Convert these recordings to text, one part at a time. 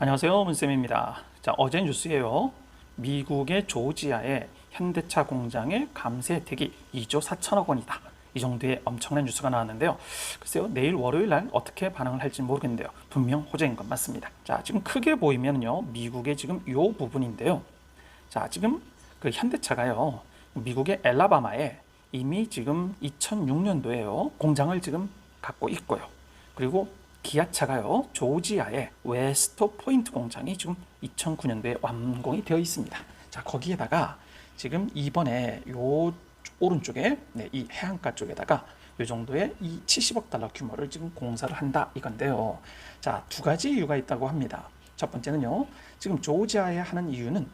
안녕하세요, 문쌤입니다. 자, 어제 뉴스예요. 미국의 조지아의 현대차 공장의 감세 혜택이 2조 4천억 원이다. 이 정도의 엄청난 뉴스가 나왔는데요. 글쎄요, 내일 월요일 날 어떻게 반응을 할지 모르겠는데요. 분명 호재인 건 맞습니다. 자, 지금 크게 보이면요, 미국의 지금 요 부분인데요. 자, 지금 그 현대차가요, 미국의 엘라바마에 이미 지금 2006년도에요, 공장을 지금 갖고 있고요. 그리고 기아차가요, 조지아의 웨스트 포인트 공장이 지금 2009년도에 완공이 되어 있습니다. 자, 거기에다가 지금 이번에 요 오른쪽에 이 해안가 쪽에다가 요 정도의 이 70억 달러 규모를 지금 공사를 한다 이건데요. 자, 두 가지 이유가 있다고 합니다. 첫 번째는요, 지금 조지아에 하는 이유는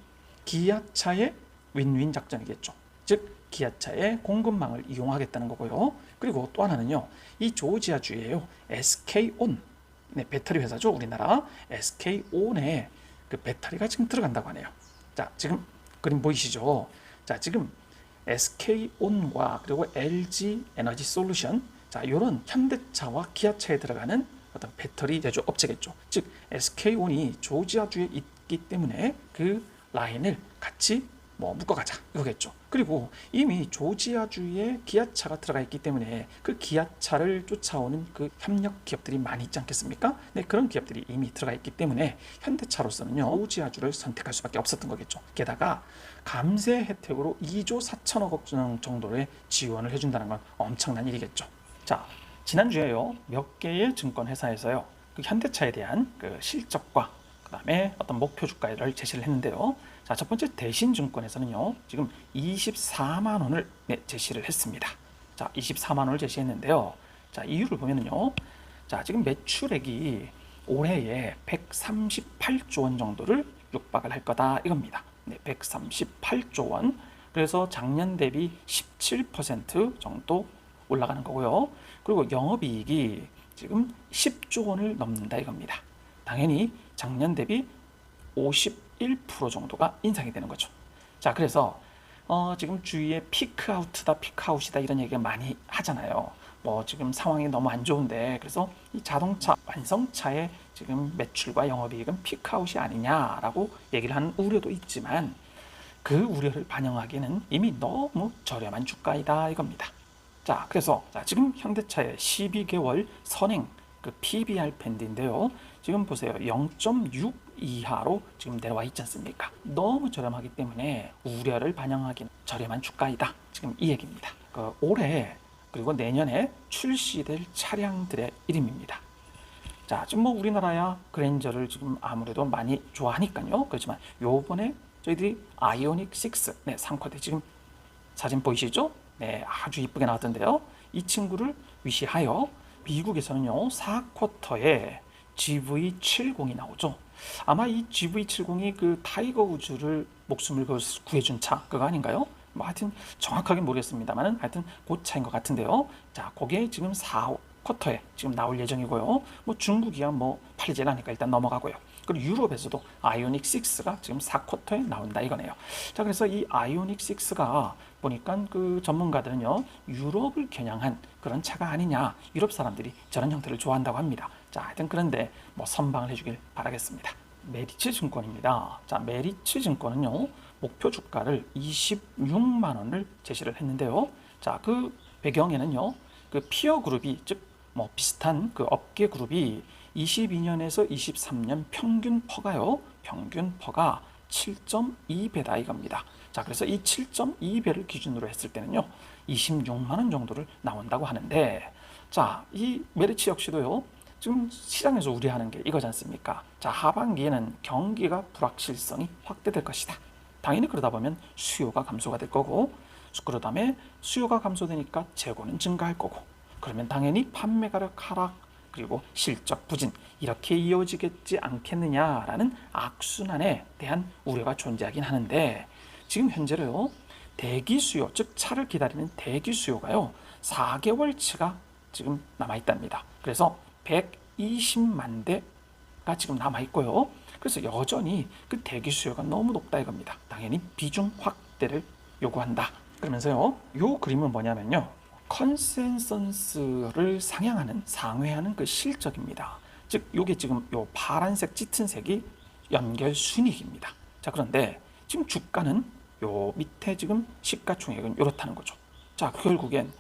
기아차의 윈윈 작전이겠죠. 즉 기아차의 공급망을 이용하겠다는 거고요. 그리고 또 하나는요, 이 조지아주에요, SK온, 배터리 회사죠, 우리나라 SK온에 그 배터리가 지금 들어간다고 하네요. 자, 지금 그림 보이시죠? 자, 지금 SK온과 그리고 LG 에너지 솔루션, 자, 이런 현대차와 기아차에 들어가는 어떤 배터리 제조 업체겠죠. 즉 SK온이 조지아주에 있기 때문에 그 라인을 같이 묶어가자 이거겠죠. 그리고 이미 조지아주에 기아차가 들어가 있기 때문에 그 기아차를 쫓아오는 그 협력 기업들이 많이 있지 않겠습니까? 네, 그런 기업들이 이미 들어가 있기 때문에 현대차로서는요, 조지아주를 선택할 수밖에 없었던 거겠죠. 게다가 감세 혜택으로 2조 4천억 원 정도의 지원을 해준다는 건 엄청난 일이겠죠. 자, 지난주에요, 몇 개의 증권회사에서요, 그 현대차에 대한 그 실적과 그 다음에 어떤 목표 주가를 제시를 했는데요. 자, 첫 번째 대신증권에서는요, 지금 24만 원을 제시를 했습니다. 자, 24만 원을 제시했는데요. 자, 이유를 보면은요, 자, 지금 매출액이 올해에 138조 원 정도를 육박을 할 거다 이겁니다. 네, 138조 원. 그래서 작년 대비 17% 정도 올라가는 거고요. 그리고 영업이익이 지금 10조 원을 넘는다 이겁니다. 당연히 작년 대비 51% 정도가 인상이 되는 거죠. 자, 그래서 지금 주위에 피크아웃이다, 피크아웃이다 이런 얘기가 많이 하잖아요. 지금 상황이 너무 안 좋은데, 그래서 이 자동차 완성차의 지금 매출과 영업이익은 피크아웃이 아니냐라고 얘기를 하는 우려도 있지만, 그 우려를 반영하기에는 이미 너무 저렴한 주가이다 이겁니다. 자, 그래서 지금 현대차의 12개월 선행 그 PBR 밴드인데요. 지금 보세요. 0.6 이하로 지금 내려와 있지 않습니까? 너무 저렴하기 때문에 우려를 반영하기는 저렴한 주가이다. 지금 이 얘기입니다. 올해 그리고 내년에 출시될 차량들의 이름입니다. 자, 지금 우리나라야 그랜저를 지금 아무래도 많이 좋아하니까요. 그렇지만 요번에 저희들이 아이오닉 6, 3쿼터 지금 사진 보이시죠? 네, 아주 이쁘게 나왔던데요. 이 친구를 위시하여 미국에서는요, 4쿼터에 GV70이 나오죠. 아마 이 GV70이 그 타이거 우즈를 목숨을 구해준 차, 그거 아닌가요? 하여튼 정확하게 모르겠습니다만 하여튼 그 차인 것 같은데요. 자, 그게 지금 4쿼터에 지금 나올 예정이고요. 중국이야 팔리질 않으니까 일단 넘어가고요. 그리고 유럽에서도 아이오닉 6가 지금 4쿼터에 나온다 이거네요. 자, 그래서 이 아이오닉 6가 보니까 그 전문가들은요, 유럽을 겨냥한 그런 차가 아니냐, 유럽 사람들이 저런 형태를 좋아한다고 합니다. 자, 하여튼 그런데 선방을 해주길 바라겠습니다. 메리츠 증권입니다. 자, 메리츠 증권은요, 목표 주가를 26만 원을 제시를 했는데요. 자, 그 배경에는요, 그 피어 그룹이, 즉 비슷한 그 업계 그룹이 22년에서 23년 평균 퍼가 7.2배다 이겁니다. 자, 그래서 이 7.2배를 기준으로 했을 때는요, 26만 원 정도를 나온다고 하는데, 자, 이 메리츠 역시도요, 지금 시장에서 우려하는 게 이거지 않습니까? 자, 하반기에는 경기가 불확실성이 확대될 것이다. 당연히 그러다 보면 수요가 감소가 될 거고, 그 다음에 수요가 감소되니까 재고는 증가할 거고, 그러면 당연히 판매가력 하락, 그리고 실적 부진, 이렇게 이어지겠지 않겠느냐라는 악순환에 대한 우려가 존재하긴 하는데, 지금 현재로요, 대기 수요, 즉 차를 기다리는 대기 수요가요, 4개월치가 지금 남아있답니다. 그래서 120만 대가 지금 남아있고요. 그래서 여전히 그 대기 수요가 너무 높다 이겁니다. 당연히 비중 확대를 요구한다. 그러면서요, 요 그림은 뭐냐면요, 컨센서스를 상회하는 그 실적입니다. 즉 요게 지금 요 파란색 짙은 색이 연결 순이익입니다. 자, 그런데 지금 주가는 요 밑에 지금 시가총액은 이렇다는 거죠. 자, 결국엔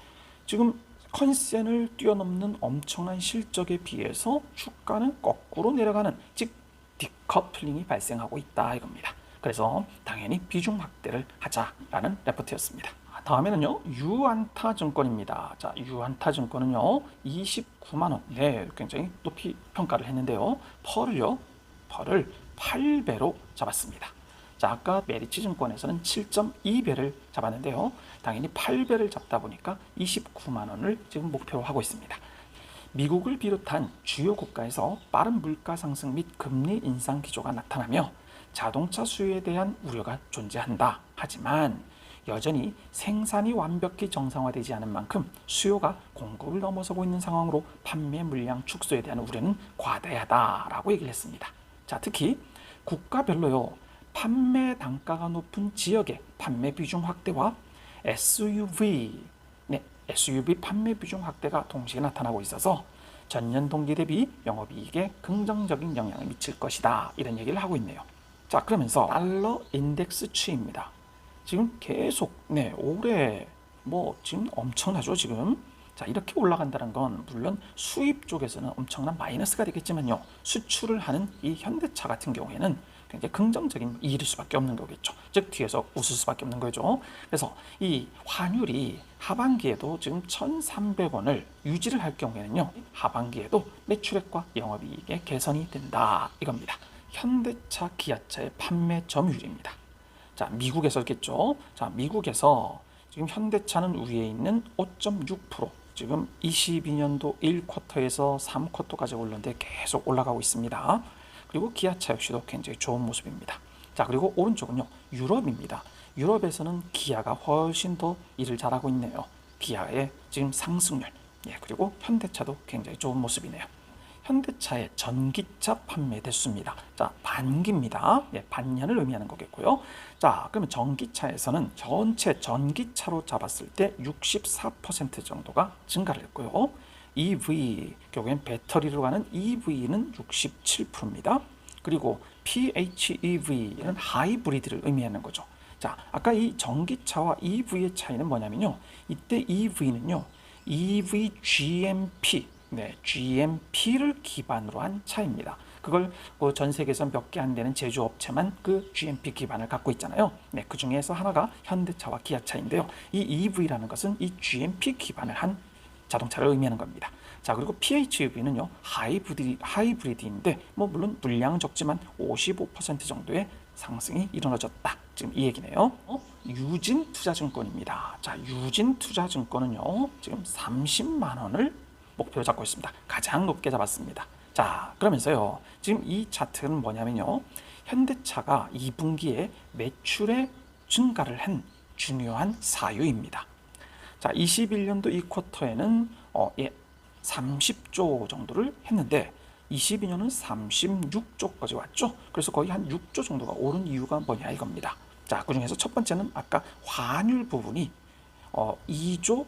지금 컨센을 뛰어넘는 엄청난 실적에 비해서 주가는 거꾸로 내려가는, 즉 디커플링이 발생하고 있다 이겁니다. 그래서 당연히 비중 확대를 하자라는 레포트였습니다. 다음에는요, 유안타증권입니다. 자, 유안타증권은요 29만 원, 네, 굉장히 높이 평가를 했는데요, 펄을 8배로 잡았습니다. 자, 아까 메리츠증권에서는 7.2배를 잡았는데요, 당연히 8배를 잡다 보니까 29만 원을 지금 목표로 하고 있습니다. 미국을 비롯한 주요 국가에서 빠른 물가 상승 및 금리 인상 기조가 나타나며 자동차 수요에 대한 우려가 존재한다. 하지만 여전히 생산이 완벽히 정상화되지 않은 만큼 수요가 공급을 넘어서고 있는 상황으로 판매 물량 축소에 대한 우려는 과다하다라고 얘기를 했습니다. 자, 특히 국가별로요, 판매 단가가 높은 지역의 판매 비중 확대와 SUV 판매 비중 확대가 동시에 나타나고 있어서 전년 동기 대비 영업이익에 긍정적인 영향을 미칠 것이다, 이런 얘기를 하고 있네요. 자, 그러면서 달러 인덱스 추이입니다. 지금 계속 올해 지금 엄청나죠 지금. 자, 이렇게 올라간다는 건 물론 수입 쪽에서는 엄청난 마이너스가 되겠지만요, 수출을 하는 이 현대차 같은 경우에는 굉장히 긍정적인 이익일 수밖에 없는 거겠죠. 즉 뒤에서 웃을 수밖에 없는 거죠. 그래서 이 환율이 하반기에도 지금 1,300원을 유지를 할 경우에는요, 하반기에도 매출액과 영업이익의 개선이 된다 이겁니다. 현대차, 기아차의 판매 점유율입니다. 자, 미국에서겠죠. 자, 미국에서 지금 현대차는 위에 있는 5.6%, 지금 22년도 1쿼터에서 3쿼터까지 올랐는데 계속 올라가고 있습니다. 그리고 기아차 역시도 굉장히 좋은 모습입니다. 자, 그리고 오른쪽은요, 유럽입니다. 유럽에서는 기아가 훨씬 더 일을 잘하고 있네요. 기아의 지금 상승률, 그리고 현대차도 굉장히 좋은 모습이네요. 현대차의 전기차 판매 대수입니다. 자, 반기입니다. 반년을 의미하는 거겠고요. 자, 그러면 전기차에서는 전체 전기차로 잡았을 때 64% 정도가 증가를 했고요. EV, 결국엔 배터리로 가는 EV는 67%입니다. 그리고 PHEV는 하이브리드를 의미하는 거죠. 자, 아까 이 전기차와 EV의 차이는 뭐냐면요, 이때 EV는요, EV GMP, GMP를 기반으로 한 차입니다. 그걸 전 세계에서 몇 개 안 되는 제조업체만 그 GMP 기반을 갖고 있잖아요. 그 중에서 하나가 현대차와 기아차인데요. 이 EV라는 것은 이 GMP 기반을 한 자동차를 의미하는 겁니다. 자, 그리고 PHEV는요, 하이브리드인데 물론 물량은 적지만 55% 정도의 상승이 이루어졌다. 지금 이 얘기네요. 유진투자증권입니다. 자, 유진투자증권은요, 지금 30만 원을 목표로 잡고 있습니다. 가장 높게 잡았습니다. 자, 그러면서요, 지금 이 차트는 뭐냐면요, 현대차가 2분기에 매출의 증가를 한 중요한 사유입니다. 자, 21년도 2쿼터에는 30조 정도를 했는데 22년은 36조까지 왔죠. 그래서 거의 한 6조 정도가 오른 이유가 뭐냐 이겁니다. 자, 그 중에서 첫 번째는 아까 환율 부분이 2조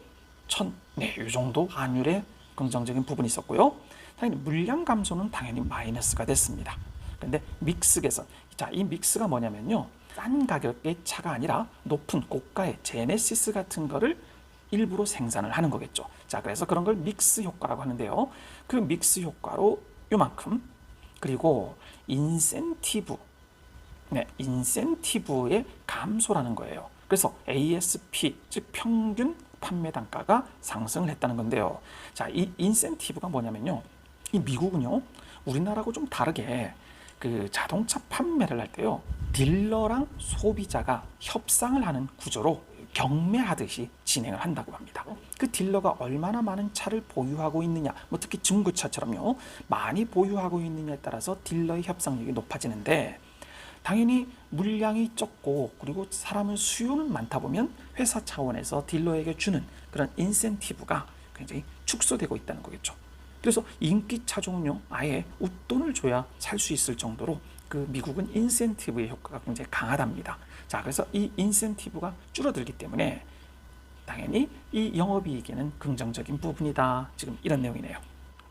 1천, 이 정도 환율의 긍정적인 부분이 있었고요. 당연히 물량 감소는 당연히 마이너스가 됐습니다. 근데 믹스 개선, 자, 이 믹스가 뭐냐면요, 싼 가격의 차가 아니라 높은 고가의 제네시스 같은 거를 일부러 생산을 하는 거겠죠. 자, 그래서 그런 걸 믹스 효과라고 하는데요. 그 믹스 효과로 요만큼, 그리고 인센티브의 감소라는 거예요. 그래서 ASP, 즉 평균 판매 단가가 상승을 했다는 건데요. 자, 이 인센티브가 뭐냐면요, 이 미국은요, 우리나라하고 좀 다르게 그 자동차 판매를 할 때요, 딜러랑 소비자가 협상을 하는 구조로 경매하듯이 진행을 한다고 합니다. 그 딜러가 얼마나 많은 차를 보유하고 있느냐, 특히 중고차처럼요, 많이 보유하고 있느냐에 따라서 딜러의 협상력이 높아지는데, 당연히 물량이 적고 그리고 사람은 수요는 많다 보면 회사 차원에서 딜러에게 주는 그런 인센티브가 굉장히 축소되고 있다는 거겠죠. 그래서 인기 차종은요, 아예 웃돈을 줘야 살 수 있을 정도로 그 미국은 인센티브의 효과가 굉장히 강하답니다. 자, 그래서 이 인센티브가 줄어들기 때문에 당연히 이 영업이익에는 긍정적인 부분이다. 지금 이런 내용이네요.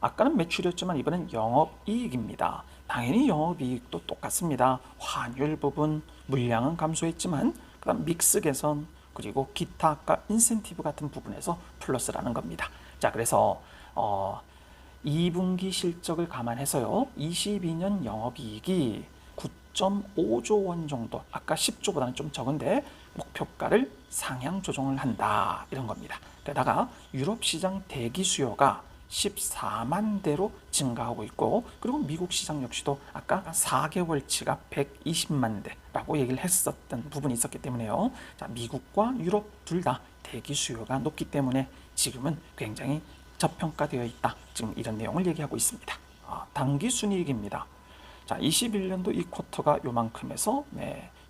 아까는 매출이었지만 이번엔 영업이익입니다. 당연히 영업이익도 똑같습니다. 환율 부분, 물량은 감소했지만 그다음 믹스 개선, 그리고 기타 아까 인센티브 같은 부분에서 플러스라는 겁니다. 자, 그래서 2분기 실적을 감안해서요, 22년 영업이익이 9.5조 원 정도, 아까 10조보다는 좀 적은데 목표가를 상향 조정을 한다, 이런 겁니다. 게다가 유럽 시장 대기 수요가 14만 대로 증가하고 있고, 그리고 미국 시장 역시도 아까 4개월치가 120만 대라고 얘기를 했었던 부분이 있었기 때문에요. 자, 미국과 유럽 둘 다 대기 수요가 높기 때문에 지금은 굉장히 저평가되어 있다. 지금 이런 내용을 얘기하고 있습니다. 당기 순이익입니다. 자, 21년도 이 쿼터가 요만큼에서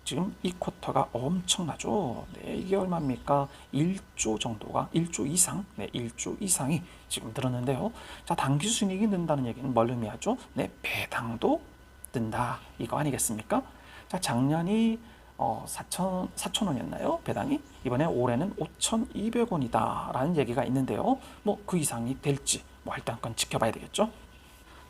지금 이 쿼터가 엄청나죠. 이게 얼마입니까? 1조 정도가 1조 이상, 1조 이상이 지금 늘었는데요. 자, 당기 순이익이 는다는 얘기는 뭘 의미하죠? 배당도 든다, 이거 아니겠습니까? 자, 작년이 4,000원이었나요? 배당이? 이번에 올해는 5,200원이다 라는 얘기가 있는데요. 뭐 그 이상이 될지 일단 건 지켜봐야 되겠죠.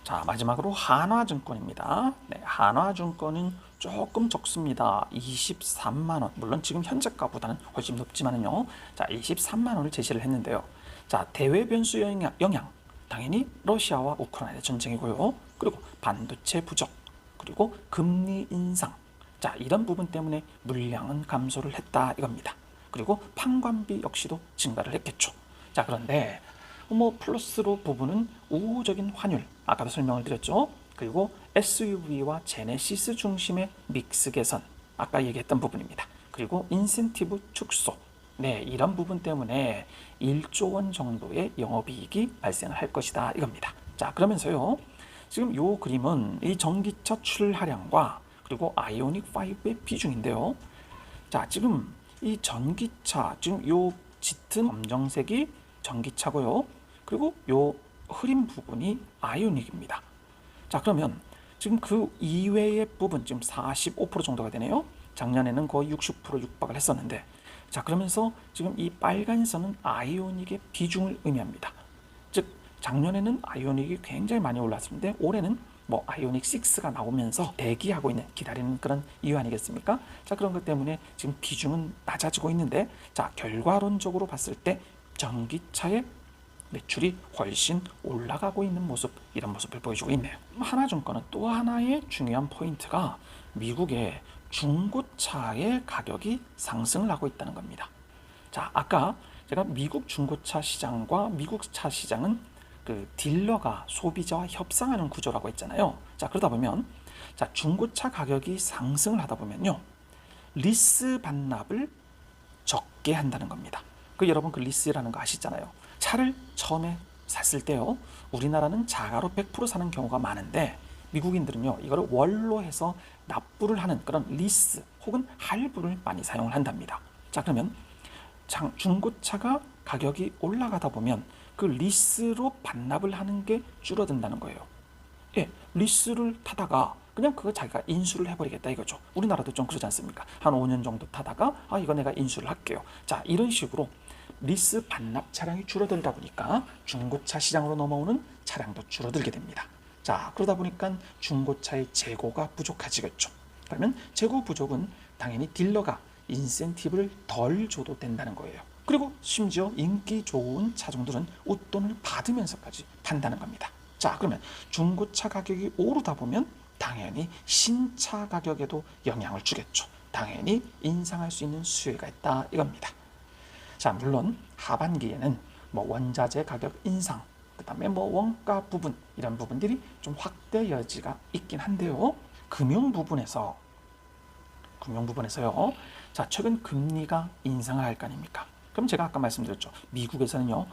자, 마지막으로 한화증권입니다. 한화증권은 조금 적습니다. 23만 원. 물론 지금 현재가보다는 훨씬 높지만요. 자, 23만 원을 제시를 했는데요. 자, 대외 변수 영향. 당연히 러시아와 우크라이나 전쟁이고요. 그리고 반도체 부족, 그리고 금리 인상. 자, 이런 부분 때문에 물량은 감소를 했다, 이겁니다. 그리고 판관비 역시도 증가를 했겠죠. 자, 그런데 플러스로 부분은 우호적인 환율, 아까도 설명을 드렸죠. 그리고 SUV와 제네시스 중심의 믹스 개선, 아까 얘기했던 부분입니다. 그리고 인센티브 축소, 이런 부분 때문에 1조 원 정도의 영업이익이 발생할 것이다, 이겁니다. 자, 그러면서요, 지금 요 그림은 이 전기차 출하량과 그리고 아이오닉 5의 비중인데요. 자, 지금 이 전기차, 지금 요 짙은 검정색이 전기차고요. 그리고 요 흐린 부분이 아이오닉입니다. 자, 그러면 지금 그 이외의 부분, 지금 45% 정도가 되네요. 작년에는 거의 60% 육박을 했었는데, 자, 그러면서 지금 이 빨간 선은 아이오닉의 비중을 의미합니다. 즉, 작년에는 아이오닉이 굉장히 많이 올랐는데 올해는 아이오닉 6가 나오면서 대기하고 있는, 기다리는 그런 이유 아니겠습니까? 자, 그런 것 때문에 지금 비중은 낮아지고 있는데, 자, 결과론적으로 봤을 때 전기차의 매출이 훨씬 올라가고 있는 모습, 이런 모습을 보여주고 있네요. 하나증권은 또 하나의 중요한 포인트가 미국의 중고차의 가격이 상승을 하고 있다는 겁니다. 자, 아까 제가 미국 중고차 시장과 미국 차 시장은 그 딜러가 소비자와 협상하는 구조라고 했잖아요. 자, 그러다 보면 자, 중고차 가격이 상승을 하다 보면요, 리스 반납을 적게 한다는 겁니다. 여러분 그 리스라는 거 아시잖아요. 차를 처음에 샀을 때요, 우리나라는 자가로 100% 사는 경우가 많은데 미국인들은요, 이거를 월로 해서 납부를 하는 그런 리스 혹은 할부를 많이 사용을 한답니다. 자, 그러면 중고차가 가격이 올라가다 보면 그 리스로 반납을 하는 게 줄어든다는 거예요. 리스를 타다가 그냥 그거 자기가 인수를 해버리겠다, 이거죠. 우리나라도 좀 그러지 않습니까? 한 5년 정도 타다가 이거 내가 인수를 할게요. 자, 이런 식으로 리스 반납 차량이 줄어들다 보니까 중고차 시장으로 넘어오는 차량도 줄어들게 됩니다. 자, 그러다 보니까 중고차의 재고가 부족해지겠죠. 그러면 재고 부족은 당연히 딜러가 인센티브를 덜 줘도 된다는 거예요. 그리고 심지어 인기 좋은 차종들은 웃돈을 받으면서까지 판다는 겁니다. 자, 그러면 중고차 가격이 오르다 보면 당연히 신차 가격에도 영향을 주겠죠. 당연히 인상할 수 있는 수요가 있다, 이겁니다. 자, 물론 하반기에는 원자재 가격 인상, 그 다음에 원가 부분, 이런 부분들이 좀 확대 여지가 있긴 한데요. 금융 부분에서요, 자, 최근 금리가 인상을 할 거 아닙니까? 그럼 제가 아까 말씀드렸죠. 미국에서는요,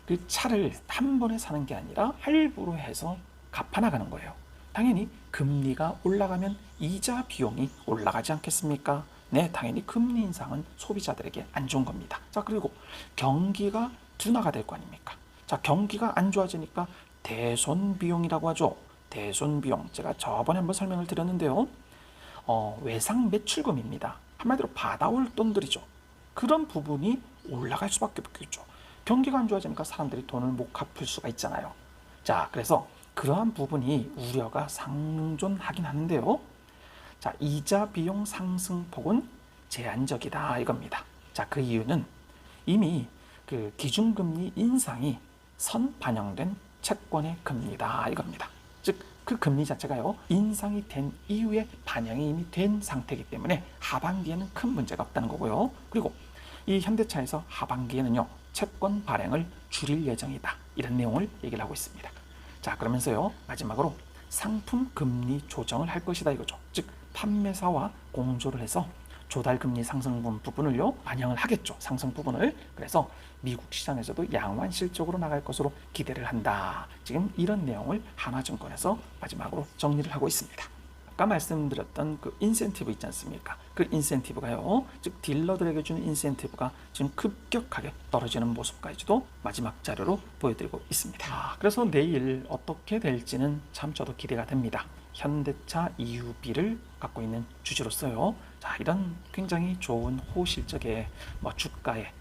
그 차를 한 번에 사는 게 아니라 할부로 해서 갚아나가는 거예요. 당연히 금리가 올라가면 이자 비용이 올라가지 않겠습니까? 당연히 금리 인상은 소비자들에게 안 좋은 겁니다. 자, 그리고 경기가 둔화가 될 거 아닙니까? 자, 경기가 안 좋아지니까 대손 비용이라고 하죠. 대손 비용, 제가 저번에 한번 설명을 드렸는데요. 외상 매출금입니다. 한마디로 받아올 돈들이죠. 그런 부분이 올라갈 수밖에 없겠죠. 경기가 안 좋아지니까 사람들이 돈을 못 갚을 수가 있잖아요. 자, 그래서 그러한 부분이 우려가 상존하긴 하는데요. 자, 이자 비용 상승폭은 제한적이다 이겁니다. 자, 그 이유는 이미 그 기준금리 인상이 선반영된 채권의 금리다 이겁니다. 즉, 그 금리 자체가요, 인상이 된 이후에 반영이 이미 된 상태이기 때문에 하반기에는 큰 문제가 없다는 거고요. 그리고 이 현대차에서 하반기에는요, 채권 발행을 줄일 예정이다. 이런 내용을 얘기를 하고 있습니다. 자, 그러면서요, 마지막으로 상품 금리 조정을 할 것이다 이거죠. 즉, 판매사와 공조를 해서 조달금리 상승 부분을요, 반영을 하겠죠. 상승 부분을. 그래서 미국 시장에서도 양호한 실적으로 나갈 것으로 기대를 한다. 지금 이런 내용을 하나증권에서 마지막으로 정리를 하고 있습니다. 아까 말씀드렸던 그 인센티브 있지 않습니까? 그 인센티브가요, 즉 딜러들에게 주는 인센티브가 지금 급격하게 떨어지는 모습까지도 마지막 자료로 보여드리고 있습니다. 그래서 내일 어떻게 될지는 참 저도 기대가 됩니다. 현대차 EUB를 갖고 있는 주주로서요, 자, 이런 굉장히 좋은 호실적의 주가에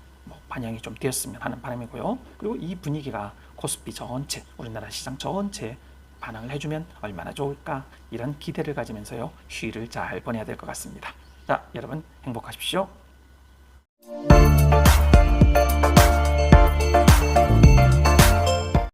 반영이 좀 되었으면 하는 바람이고요. 그리고 이 분위기가 코스피 전체, 우리나라 시장 전체에 반응을 해주면 얼마나 좋을까, 이런 기대를 가지면서요, 휴일을 잘 보내야 될 것 같습니다. 자, 여러분 행복하십시오.